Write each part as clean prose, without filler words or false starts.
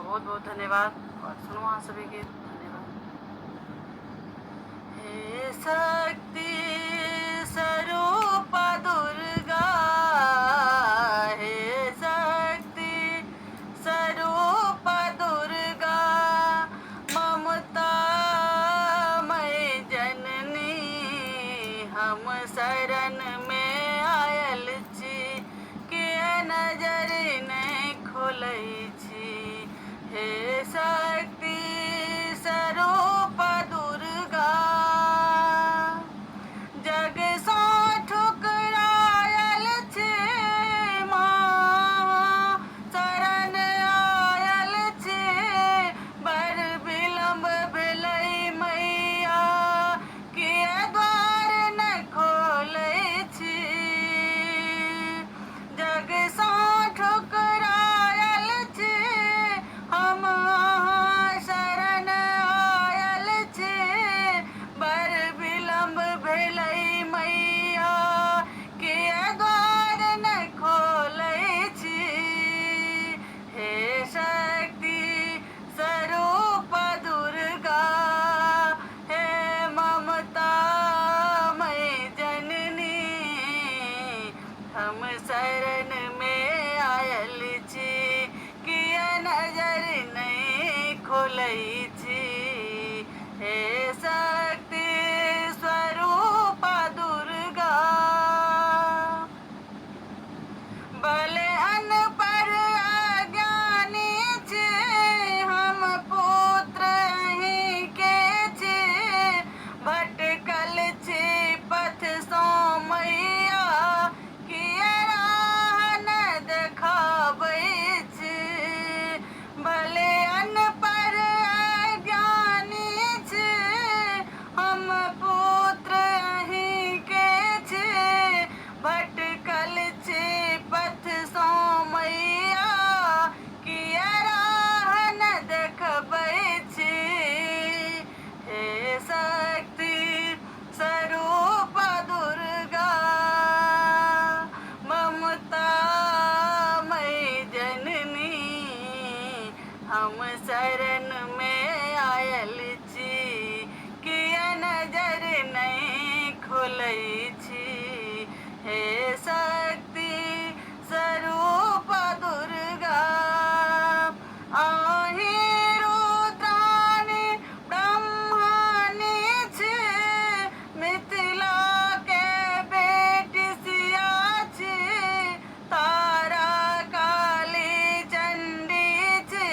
बहुत बहुत धन्यवाद और सुनो वहाँ सभी के धन्यवाद। हे शक्ति स्वरूप दुर्गा, हे शक्ति स्वरूप दुर्गा, ममता मय जननी, हम शरण में आयल छी, के नजर नहीं खोलै छी। हे शक्ति स्वरूप दुर्गा, जग सँ ठुकरायल छै माँ, शरण आयल छै, बड़ विलम्ब भेलै मैया, किया द्वार न खोलै छी। जग सँ ठुकरायल छै हम अहाँ, शरण आयल छै, बड़ विलम्ब भेलै मैया, किया द्वार न खोलै छी। हे शक्ति स्वरूप दुर्गा, हे ममता मय जननी, हम शरण में आयल छी, किया नजर नहीं खोलै छी। हे शक्ति स्वरूप दुर्गा, भले अनपढ़ अज्ञानी छै हम, पुत्र अहीं के छै, भटकल छै पथ सँ मैया, किया राह न देखाबै छै। भले अनपढ़ अज्ञानी छै हम, पुत्र अहीं के छै, भटकल छै पथ सँ मैया, किया राह न देखबै छै। हे शक्ति स्वरूप दुर्गा, ममता मय जननी, हम शरण में आयल छी, किया नजर नहीं खोलै छी। हे शक्ति स्वरूप दुर्गा, अहीं रुद्राणी ब्रह्मणी छै, मिथिला के बेटी सिया छै, तारा काली चंडी छै,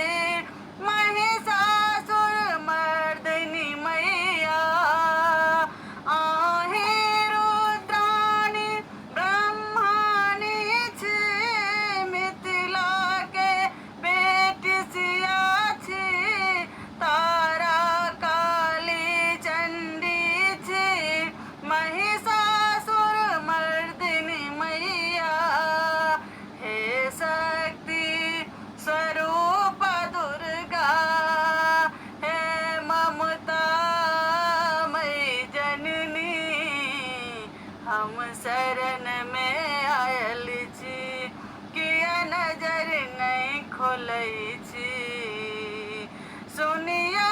महिषासुर मर्दिनी मैया। अहीं रुद्राणी ब्रह्मणी छै, मिथिला के बेटी सिया छै, तारा काली चंडी छै, महिषासुर मर्दिनी मैया। हे शक्ति स्वरूप दुर्गा, हे ममता मय जननी, हम शरण में आयल छी, किया नजर नहीं खोलै छी। सुनिया